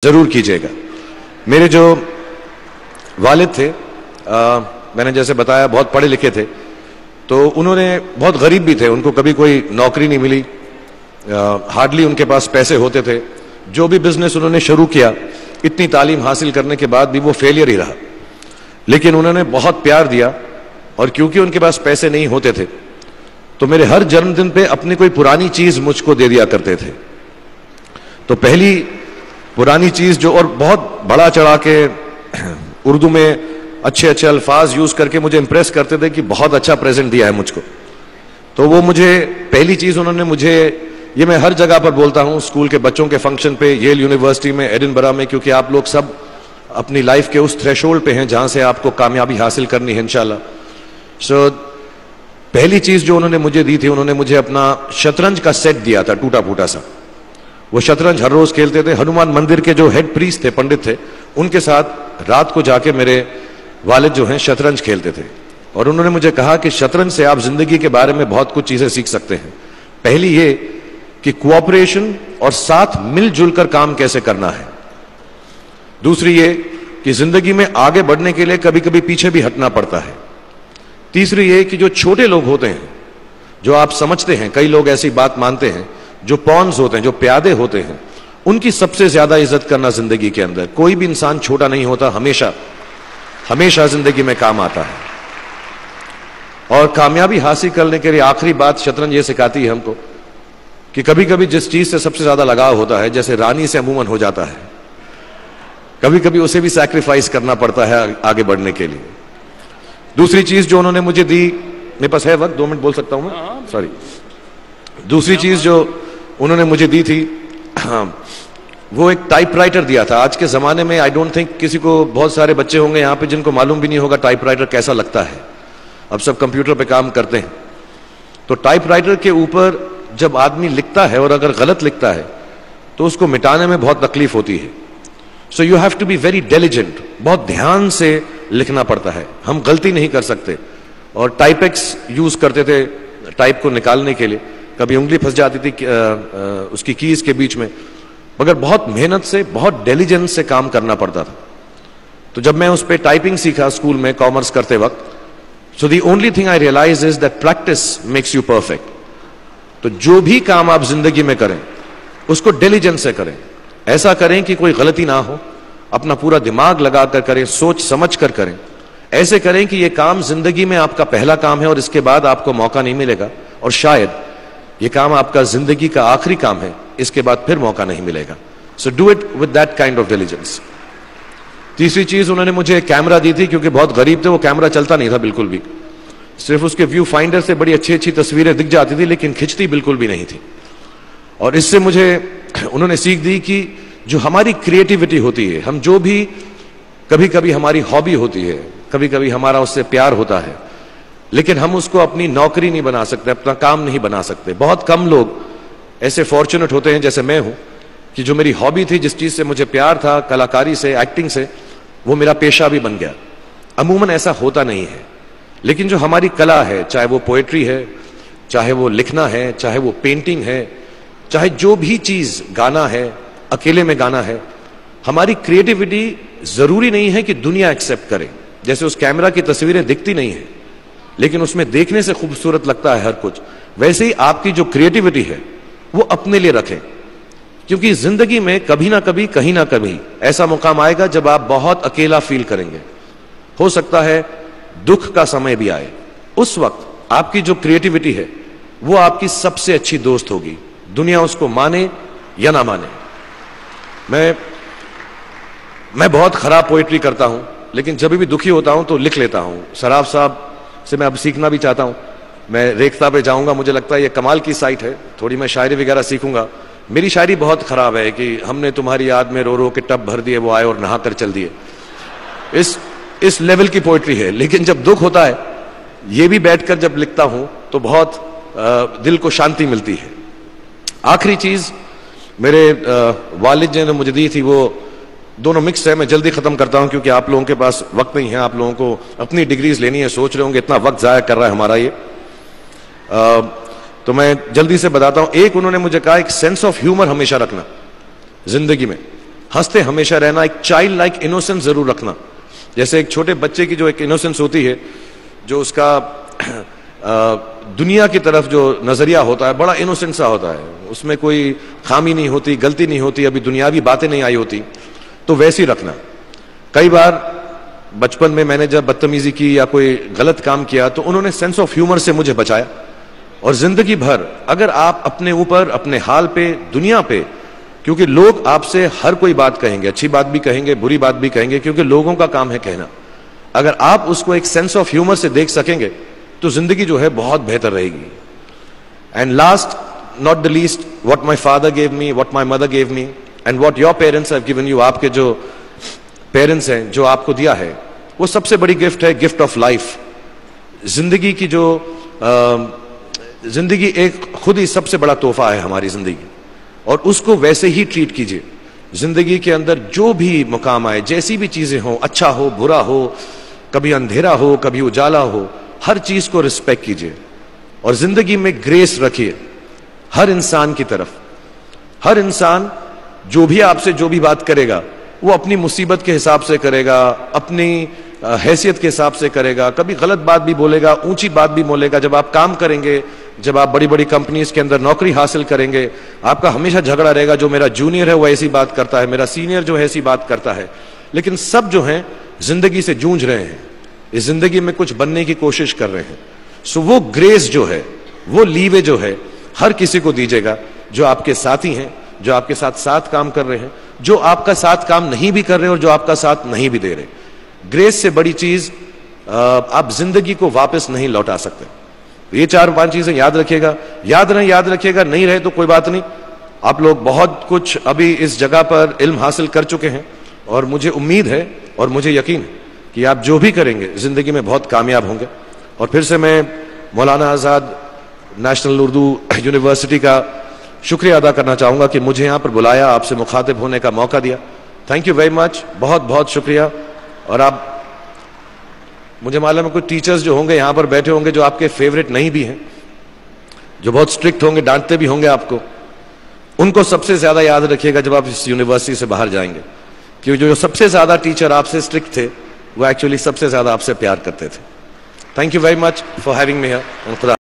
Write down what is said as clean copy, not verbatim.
जरूर कीजिएगा। मेरे जो वालिद थे, मैंने जैसे बताया बहुत पढ़े लिखे थे, तो उन्होंने बहुत गरीब भी थे, उनको कभी कोई नौकरी नहीं मिली, हार्डली उनके पास पैसे होते थे। जो भी बिजनेस उन्होंने शुरू किया, इतनी तालीम हासिल करने के बाद भी वो फेलियर ही रहा। लेकिन उन्होंने बहुत प्यार दिया, और क्योंकि उनके पास पैसे नहीं होते थे तो मेरे हर जन्मदिन पे अपनी कोई पुरानी चीज मुझको दे दिया करते थे। तो पहली पुरानी चीज जो, और बहुत बड़ा चढ़ा के उर्दू में अच्छे अच्छे अल्फाज यूज करके मुझे इंप्रेस करते थे कि बहुत अच्छा प्रेजेंट दिया है मुझको। तो वो मुझे पहली चीज उन्होंने मुझे, ये मैं हर जगह पर बोलता हूं, स्कूल के बच्चों के फंक्शन पे, येल यूनिवर्सिटी में, एडिनबरा में, क्योंकि आप लोग सब अपनी लाइफ के उस थ्रेशोल्ड पे हैं जहां से आपको कामयाबी हासिल करनी है इंशाल्लाह। सो पहली चीज जो उन्होंने मुझे दी थी, उन्होंने मुझे अपना शतरंज का सेट दिया था, टूटा फूटा सा। वो शतरंज हर रोज खेलते थे। हनुमान मंदिर के जो हेड प्रीस्ट थे, पंडित थे, उनके साथ रात को जाके मेरे वालिद जो हैं शतरंज खेलते थे। और उन्होंने मुझे कहा कि शतरंज से आप जिंदगी के बारे में बहुत कुछ चीजें सीख सकते हैं। पहली ये कि कोऑपरेशन और साथ मिलजुल कर काम कैसे करना है। दूसरी ये कि जिंदगी में आगे बढ़ने के लिए कभी कभी पीछे भी हटना पड़ता है। तीसरी ये कि जो छोटे लोग होते हैं, जो आप समझते हैं, कई लोग ऐसी बात मानते हैं, जो पॉन्स होते हैं, जो प्यादे होते हैं, उनकी सबसे ज्यादा इज्जत करना जिंदगी के अंदर। कोई भी इंसान छोटा नहीं होता, हमेशा हमेशा जिंदगी में काम आता है। और कामयाबी हासिल करने के लिए आखिरी बात शतरंज ये सिखाती है हमको कि कभी कभी जिस चीज से सबसे ज्यादा लगाव होता है, जैसे रानी से अमूमन हो जाता है, कभी कभी उसे भी सैक्रिफाइस करना पड़ता है आगे बढ़ने के लिए। दूसरी चीज जो उन्होंने मुझे दी, मेरे पास है वक्त, 2 मिनट बोल सकता हूं मैं, सॉरी। दूसरी चीज जो उन्होंने मुझे दी थी, वो एक टाइपराइटर दिया था। आज के जमाने में आई डोंट थिंक किसी को, बहुत सारे बच्चे होंगे यहाँ पे जिनको मालूम भी नहीं होगा टाइपराइटर कैसा लगता है। अब सब कंप्यूटर पे काम करते हैं। तो टाइपराइटर के ऊपर जब आदमी लिखता है और अगर गलत लिखता है तो उसको मिटाने में बहुत तकलीफ होती है। So you have to be very diligent, बहुत ध्यान से लिखना पड़ता है। हम गलती नहीं कर सकते। और टाइपेक्स यूज करते थे टाइप को निकालने के लिए, कभी उंगली फंस जाती थी उसकी कीज के बीच में, मगर बहुत मेहनत से, बहुत डिलिजेंस से काम करना पड़ता था। तो जब मैं उस पर टाइपिंग सीखा स्कूल में कॉमर्स करते वक्त, so the only thing I realize is that practice makes you perfect. तो जो भी काम आप जिंदगी में करें उसको डिलिजेंस से करें, ऐसा करें कि कोई गलती ना हो, अपना पूरा दिमाग लगाकर करें, सोच समझ कर करें। ऐसे करें कि यह काम जिंदगी में आपका पहला काम है और इसके बाद आपको मौका नहीं मिलेगा, और शायद यह काम आपका जिंदगी का आखिरी काम है, इसके बाद फिर मौका नहीं मिलेगा। So do it with that kind of diligence. तीसरी चीज उन्होंने मुझे कैमरा दी थी, क्योंकि बहुत गरीब थे, वो कैमरा चलता नहीं था बिल्कुल भी, सिर्फ उसके व्यू फाइंडर से बड़ी अच्छी अच्छी तस्वीरें दिख जाती थी, लेकिन खिंचती बिल्कुल भी नहीं थी। और इससे मुझे उन्होंने सीख दी कि जो हमारी क्रिएटिविटी होती है, हम जो भी, कभी कभी हमारी हॉबी होती है, कभी कभी हमारा उससे प्यार होता है, लेकिन हम उसको अपनी नौकरी नहीं बना सकते, अपना काम नहीं बना सकते। बहुत कम लोग ऐसे फॉर्चुनेट होते हैं जैसे मैं हूं कि जो मेरी हॉबी थी, जिस चीज से मुझे प्यार था, कलाकारी से, एक्टिंग से, वो मेरा पेशा भी बन गया। अमूमन ऐसा होता नहीं है। लेकिन जो हमारी कला है, चाहे वो पोएट्री है, चाहे वो लिखना है, चाहे वो पेंटिंग है, चाहे जो भी चीज, गाना है, अकेले में गाना है, हमारी क्रिएटिविटी जरूरी नहीं है कि दुनिया एक्सेप्ट करे। जैसे उस कैमरा की तस्वीरें दिखती नहीं है, लेकिन उसमें देखने से खूबसूरत लगता है हर कुछ, वैसे ही आपकी जो क्रिएटिविटी है वो अपने लिए रखें। क्योंकि जिंदगी में कभी ना कभी, कहीं ना कभी ऐसा मुकाम आएगा जब आप बहुत अकेला फील करेंगे। हो सकता है दुख का समय भी आए, उस वक्त आपकी जो क्रिएटिविटी है वो आपकी सबसे अच्छी दोस्त होगी, दुनिया उसको माने या ना माने। मैं बहुत खराब पोएट्री करता हूं, लेकिन जब भी दुखी होता हूं तो लिख लेता हूं। सराफ साहब से मैं अब सीखना भी चाहता हूं। मैं रेख्ता पे जाऊंगा, मुझे लगता है ये कमाल की साइट है, थोड़ी मैं शायरी वगैरह सीखूंगा। मेरी शायरी बहुत खराब है कि हमने तुम्हारी याद में रो रो के टब भर दिए, वो आए और नहा कर चल दिए। इस लेवल की पोएट्री है। लेकिन जब दुख होता है, ये भी बैठकर जब लिखता हूं तो बहुत दिल को शांति मिलती है। आखिरी चीज मेरे वालिद ने मुझे दी थी, वो दोनों मिक्स है, मैं जल्दी खत्म करता हूं क्योंकि आप लोगों के पास वक्त नहीं है, आप लोगों को अपनी डिग्रीज लेनी है, सोच रहे होंगे इतना वक्त जाया कर रहा है हमारा ये। तो मैं जल्दी से बताता हूं। एक, उन्होंने मुझे कहा एक सेंस ऑफ ह्यूमर हमेशा रखना जिंदगी में, हंसते हमेशा रहना, एक चाइल्ड लाइक इनोसेंस जरूर रखना। जैसे एक छोटे बच्चे की जो एक इनोसेंस होती है, जो उसका दुनिया की तरफ जो नजरिया होता है बड़ा इनोसेंट सा होता है, उसमें कोई खामी नहीं होती, गलती नहीं होती, अभी दुनियावी बातें नहीं आई होती, तो वैसी रखना। कई बार बचपन में मैंने जब बदतमीजी की या कोई गलत काम किया तो उन्होंने सेंस ऑफ ह्यूमर से मुझे बचाया। और जिंदगी भर अगर आप अपने ऊपर, अपने हाल पे, दुनिया पे, क्योंकि लोग आपसे हर कोई बात कहेंगे, अच्छी बात भी कहेंगे, बुरी बात भी कहेंगे, क्योंकि लोगों का काम है कहना। अगर आप उसको एक सेंस ऑफ ह्यूमर से देख सकेंगे तो जिंदगी जो है बहुत बेहतर रहेगी। And last not the least, what my father gave me, what my mother gave me and what your parents have given you, आपके जो पेरेंट्स हैं जो आपको दिया है, वो सबसे बड़ी गिफ्ट है, गिफ्ट ऑफ लाइफ। जिंदगी की जो जिंदगी एक खुद ही सबसे बड़ा तोहफा है हमारी जिंदगी, और उसको वैसे ही ट्रीट कीजिए। जिंदगी के अंदर जो भी मुकाम आए, जैसी भी चीजें हो, अच्छा हो बुरा हो, कभी अंधेरा हो कभी उजाला हो, हर चीज को रिस्पेक्ट कीजिए और जिंदगी में ग्रेस रखिए हर इंसान की तरफ। हर इंसान जो भी आपसे जो भी बात करेगा वो अपनी मुसीबत के हिसाब से करेगा, अपनी हैसियत के हिसाब से करेगा, कभी गलत बात भी बोलेगा, ऊंची बात भी बोलेगा। जब आप काम करेंगे, जब आप बड़ी बड़ी कंपनीज के अंदर नौकरी हासिल करेंगे, आपका हमेशा झगड़ा रहेगा, जो मेरा जूनियर है वो ऐसी बात करता है, मेरा सीनियर जो है ऐसी बात करता है। लेकिन सब जो हैं जिंदगी से जूझ रहे हैं, इस जिंदगी में कुछ बनने की कोशिश कर रहे हैं। सो वो ग्रेस जो है, वो लीवे जो है, हर किसी को दीजिएगा जो आपके साथी हैं, जो आपके साथ साथ काम कर रहे हैं, जो आपका साथ काम नहीं भी कर रहे और जो आपका साथ नहीं भी दे रहे। ग्रेस से बड़ी चीज आप जिंदगी को वापस नहीं लौटा सकते। ये 4-5 चीजें याद रखिएगा। याद रखिएगा, नहीं रहे तो कोई बात नहीं। आप लोग बहुत कुछ अभी इस जगह पर इल्म हासिल कर चुके हैं और मुझे उम्मीद है और मुझे यकीन है कि आप जो भी करेंगे जिंदगी में बहुत कामयाब होंगे। और फिर से मैं मौलाना आजाद नेशनल उर्दू यूनिवर्सिटी का शुक्रिया अदा करना चाहूंगा कि मुझे यहां पर बुलाया, आपसे मुखातिब होने का मौका दिया। थैंक यू वेरी मच, बहुत बहुत शुक्रिया। और आप, मुझे मालूम है कुछ टीचर्स जो होंगे यहां पर बैठे होंगे जो आपके फेवरेट नहीं भी हैं, जो बहुत स्ट्रिक्ट होंगे, डांटते भी होंगे आपको, उनको सबसे ज्यादा याद रखिएगा जब आप इस यूनिवर्सिटी से बाहर जाएंगे, क्योंकि जो सबसे ज्यादा टीचर आपसे स्ट्रिक्ट थे वो एक्चुअली सबसे ज्यादा आपसे प्यार करते थे। Thank you very much for having me here.